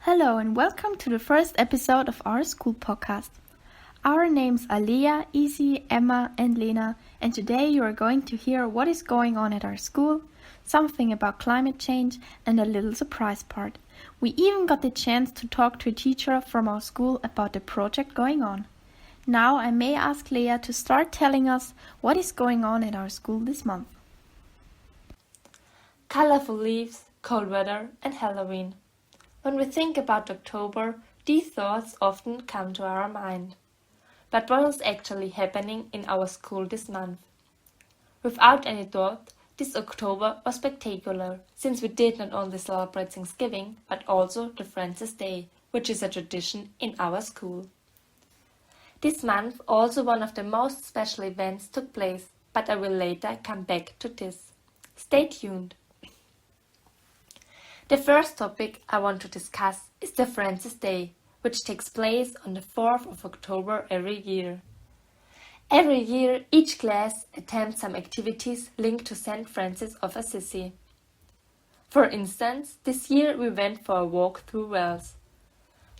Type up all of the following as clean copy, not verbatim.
Hello and welcome to the first episode of our school podcast. Our names are Leah, Izzy, Emma and Lena, and today you are going to hear what is going on at our school, something about climate change and a little surprise part. We even got the chance to talk to a teacher from our school about the project going on. Now I may ask Leah to start telling us what is going on at our school this month. Colorful leaves, cold weather and Halloween. When we think about October, these thoughts often come to our mind. But what is actually happening in our school this month? Without any doubt, this October was spectacular, since we did not only celebrate Thanksgiving, but also the Friends' Day, which is a tradition in our school. This month also one of the most special events took place, but I will later come back to this. Stay tuned. The first topic I want to discuss is the Friends' Day, which takes place on the 4th of October every year. Every year, each class attempts some activities linked to St. Francis of Assisi. For instance, this year we went for a walk through Wales.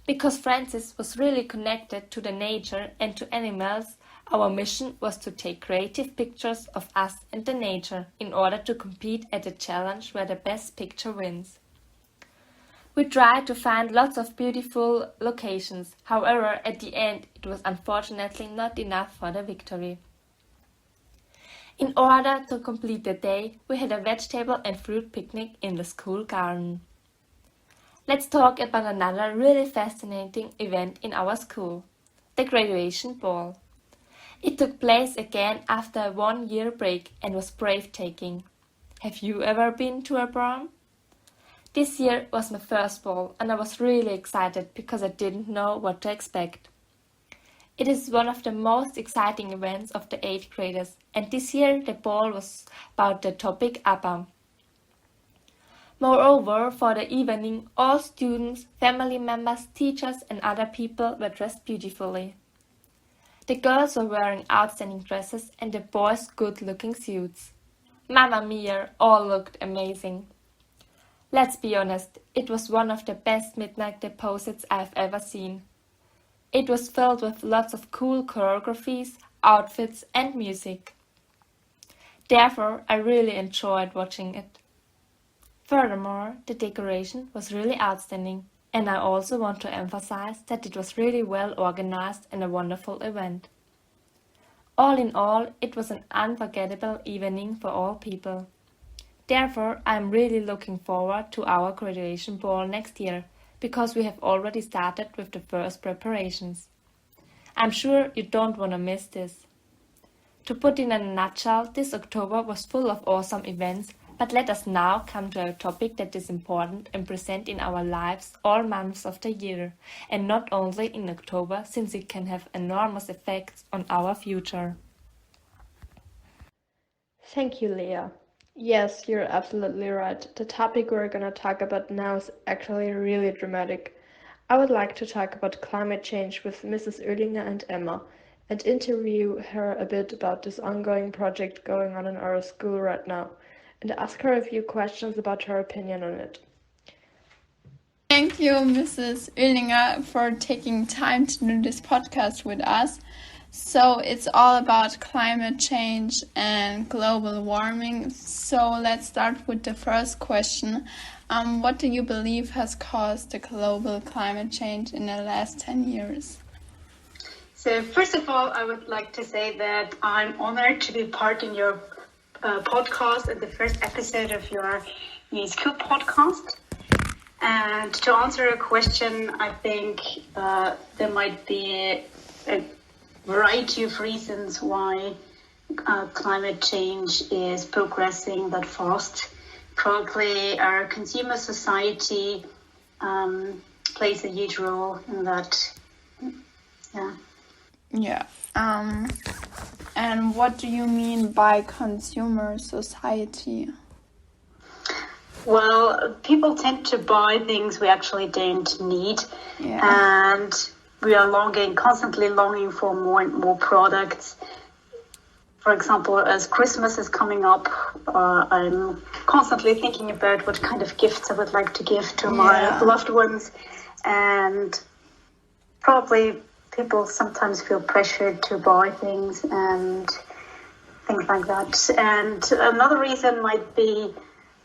Because Francis was really connected to the nature and to animals, our mission was to take creative pictures of us and the nature in order to compete at a challenge where the best picture wins. We tried to find lots of beautiful locations, however, at the end it was unfortunately not enough for the victory. In order to complete the day, we had a vegetable and fruit picnic in the school garden. Let's talk about another really fascinating event in our school, the graduation ball. It took place again after a 1-year break and was breathtaking. Have you ever been to a prom? This year was my first ball and I was really excited because I didn't know what to expect. It is one of the most exciting events of the 8th graders, and this year the ball was about the topic ABBA. Moreover, for the evening, all students, family members, teachers and other people were dressed beautifully. The girls were wearing outstanding dresses and the boys good-looking suits. Mamma mia, all looked amazing. Let's be honest, it was one of the best midnight deposits I've ever seen. It was filled with lots of cool choreographies, outfits and music. Therefore, I really enjoyed watching it. Furthermore, the decoration was really outstanding, and I also want to emphasize that it was really well organized and a wonderful event. All in all, it was an unforgettable evening for all people. Therefore, I am really looking forward to our graduation ball next year, because we have already started with the first preparations. I'm sure you don't want to miss this. To put in a nutshell, this October was full of awesome events, but let us now come to a topic that is important and present in our lives all months of the year, and not only in October, since it can have enormous effects on our future. Thank you, Leah. Yes, you're absolutely right. The topic we're going to talk about now is actually really dramatic. I would like to talk about climate change with Mrs. Oehlinger and Emma and interview her a bit about this ongoing project going on in our school right now and ask her a few questions about her opinion on it. Thank you, Mrs. Oehlinger, for taking time to do this podcast with us. So it's all about climate change and global warming. So let's start with the first question. What do you believe has caused the global climate change in the last 10 years? So first of all, I would like to say that I'm honored to be part in your podcast and the first episode of your new school podcast. And to answer a question, I think there might be a variety of reasons why climate change is progressing that fast. Probably our consumer society plays a huge role in that. Yeah. And what do you mean by consumer society? Well, people tend to buy things we actually don't need. Yeah. And we are constantly longing for more and more products. For example, as Christmas is coming up, I'm constantly thinking about what kind of gifts I would like to give to my loved ones. and probably people sometimes feel pressured to buy things and things like that. And another reason might be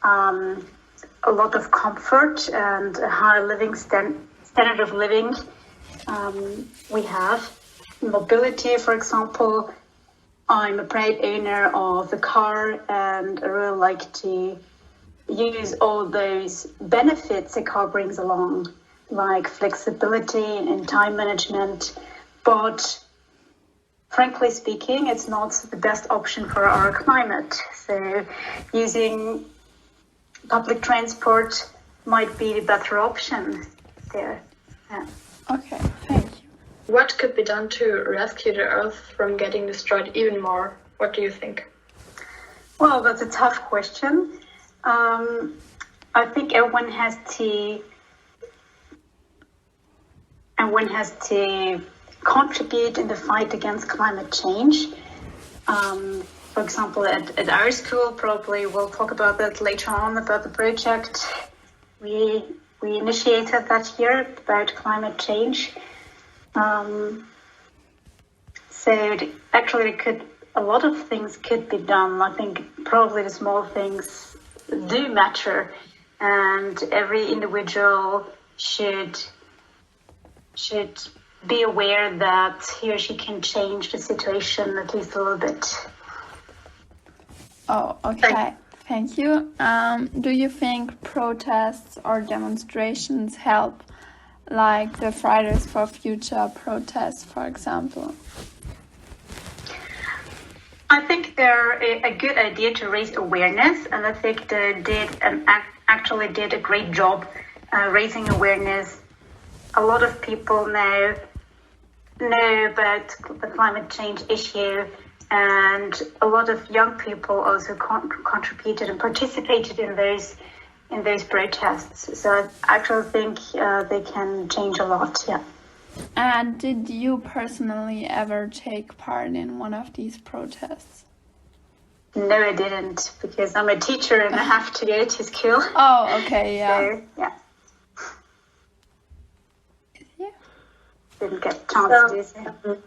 a lot of comfort and a high living standard of living we have. Mobility, for example. I'm a proud owner of a car, and I really like to use all those benefits a car brings along, like flexibility and time management. But frankly speaking, it's not the best option for our climate. So using public transport might be the better option there. Yeah. Okay, thank you. What could be done to rescue the Earth from getting destroyed even more? What do you think? Well, that's a tough question. I think everyone has to contribute in the fight against climate change. For example, at our school, probably we'll talk about that later on, about the project we initiated that year about climate change. Actually, a lot of things could be done. I think probably the small things do matter, and every individual should be aware that he or she can change the situation at least a little bit. Oh, okay. Thank you. Do you think protests or demonstrations help, like the Fridays for Future protests, for example? I think they're a good idea to raise awareness, and I think they actually did a great job raising awareness. A lot of people now know about the climate change issue, and a lot of young people also contributed and participated in those protests. So I actually think they can change a lot. Yeah. And did you personally ever take part in one of these protests? No, I didn't, because I'm a teacher and I have to go to school. Oh, okay, yeah. So, yeah. Yeah. Didn't get a chance to do so.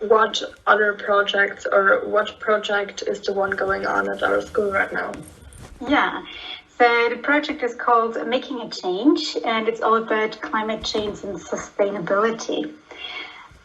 What other projects, or what project is the one going on at our school right now? Yeah. So the project is called Making a Change, and it's all about climate change and sustainability.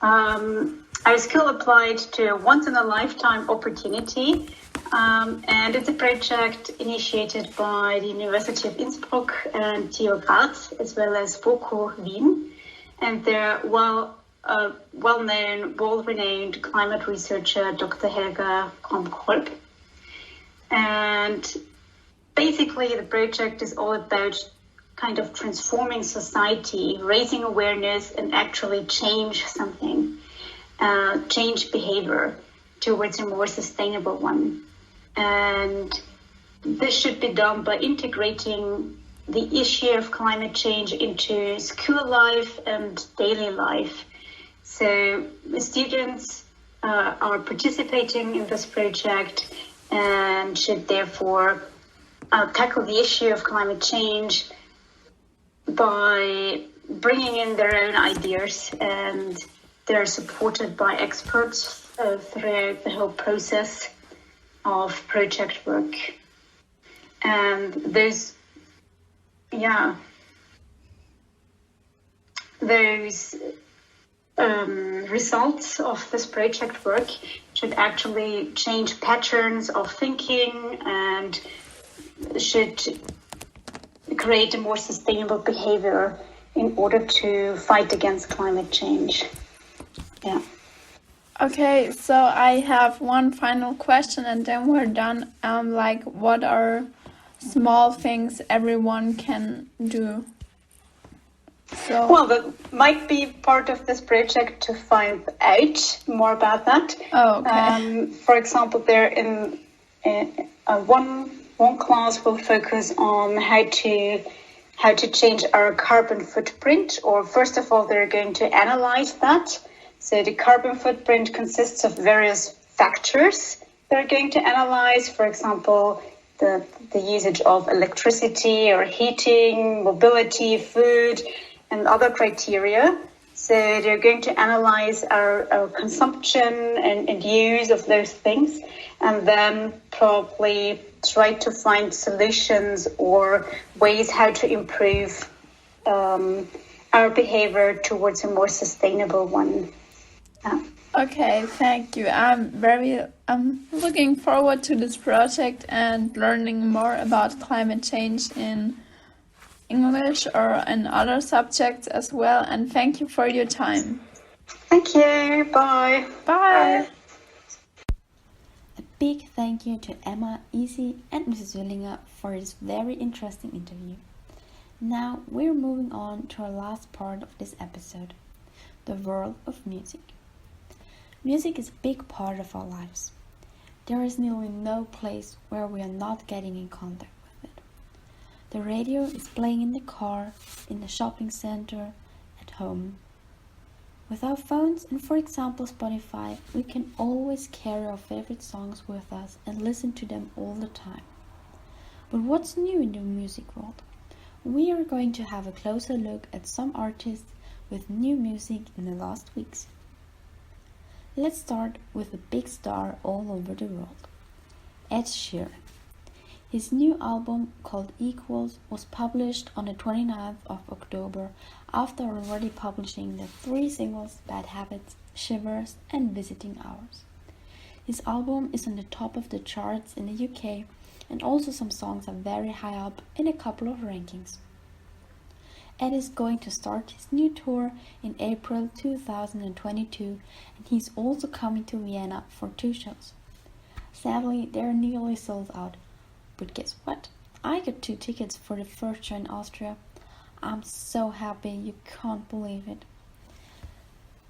Our school applied to a once-in-a-lifetime opportunity, and it's a project initiated by the University of Innsbruck and TU Graz, as well as BOKU Wien, and they're well-known, world-renowned climate researcher, Dr. Helga Kromkolb. And basically, the project is all about kind of transforming society, raising awareness, and actually change something, change behavior towards a more sustainable one. And this should be done by integrating the issue of climate change into school life and daily life. So the students are participating in this project and should therefore tackle the issue of climate change by bringing in their own ideas, and they're supported by experts throughout the whole process of project work. And those results of this project work should actually change patterns of thinking and should create a more sustainable behavior in order to fight against climate change. Yeah. Okay, so I have one final question and then we're done. What are small things everyone can do? Well, that might be part of this project to find out more about that. Oh, okay. For example, there in one class will focus on how to change our carbon footprint, or first of all, they're going to analyze that. So the carbon footprint consists of various factors they're going to analyze. For example, the usage of electricity or heating, mobility, food, and other criteria. So they're going to analyze our consumption and use of those things, and then probably try to find solutions or ways how to improve our behavior towards a more sustainable one. Okay, thank you. I'm looking forward to this project and learning more about climate change in English or in other subjects as well. And thank you for your time. Thank you. Bye. Bye. A big thank you to Emma, Izzy and Mrs. Willinger for this very interesting interview. Now we're moving on to our last part of this episode, the world of music. Music is a big part of our lives. There is nearly no place where we are not getting in contact with it. The radio is playing in the car, in the shopping center, at home. With our phones and, for example, Spotify, we can always carry our favorite songs with us and listen to them all the time. But what's new in the music world? We are going to have a closer look at some artists with new music in the last weeks. Let's start with a big star all over the world, Ed Sheeran. His new album called Equals was published on the 29th of October after already publishing the 3 singles Bad Habits, Shivers and Visiting Hours. His album is on the top of the charts in the UK, and also some songs are very high up in a couple of rankings. Ed is going to start his new tour in April 2022, and he's also coming to Vienna for 2 shows. Sadly, they're nearly sold out, but guess what? I got 2 tickets for the first show in Austria. I'm so happy, you can't believe it.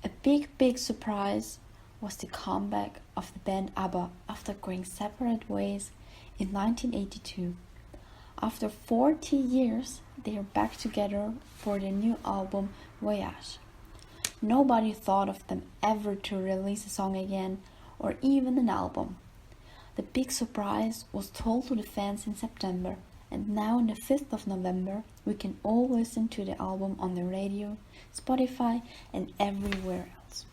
A big surprise was the comeback of the band ABBA after going separate ways in 1982. After 40 years, they are back together for their new album Voyage. Nobody thought of them ever to release a song again or even an album. The big surprise was told to the fans in September, and now on the 5th of November we can all listen to the album on the radio, Spotify and everywhere else.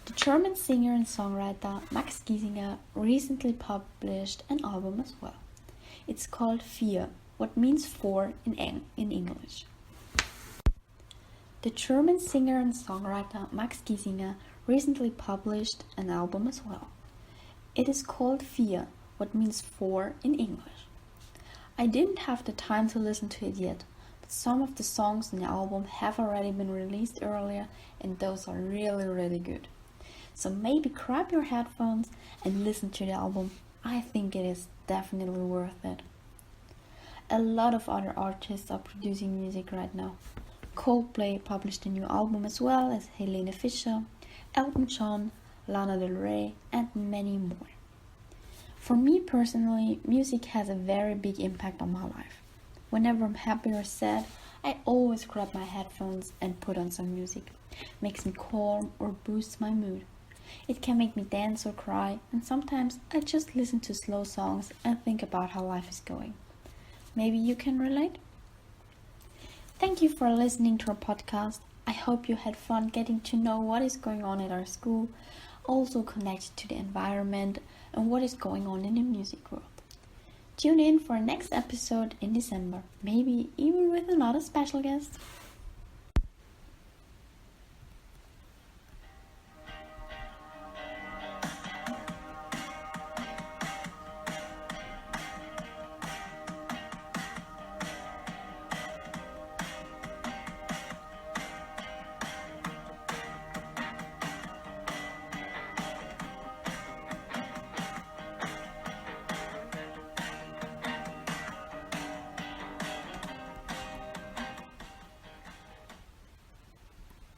The German singer and songwriter Max Giesinger recently published an album as well. It's called Vier, what means 4 in English. The German singer and songwriter Max Giesinger recently published an album as well. It is called Vier, what means 4 in English. I didn't have the time to listen to it yet, but some of the songs in the album have already been released earlier, and those are really good. So maybe grab your headphones and listen to the album. I think it is definitely worth it. A lot of other artists are producing music right now. Coldplay published a new album as well as Helene Fischer, Elton John, Lana Del Rey and many more. For me personally, music has a very big impact on my life. Whenever I'm happy or sad, I always grab my headphones and put on some music. Makes me calm or boosts my mood. It can make me dance or cry, and sometimes I just listen to slow songs and think about how life is going. Maybe you can relate? Thank you for listening to our podcast. I hope you had fun getting to know what is going on at our school, also connected to the environment and what is going on in the music world. Tune in for our next episode in December, maybe even with another special guest.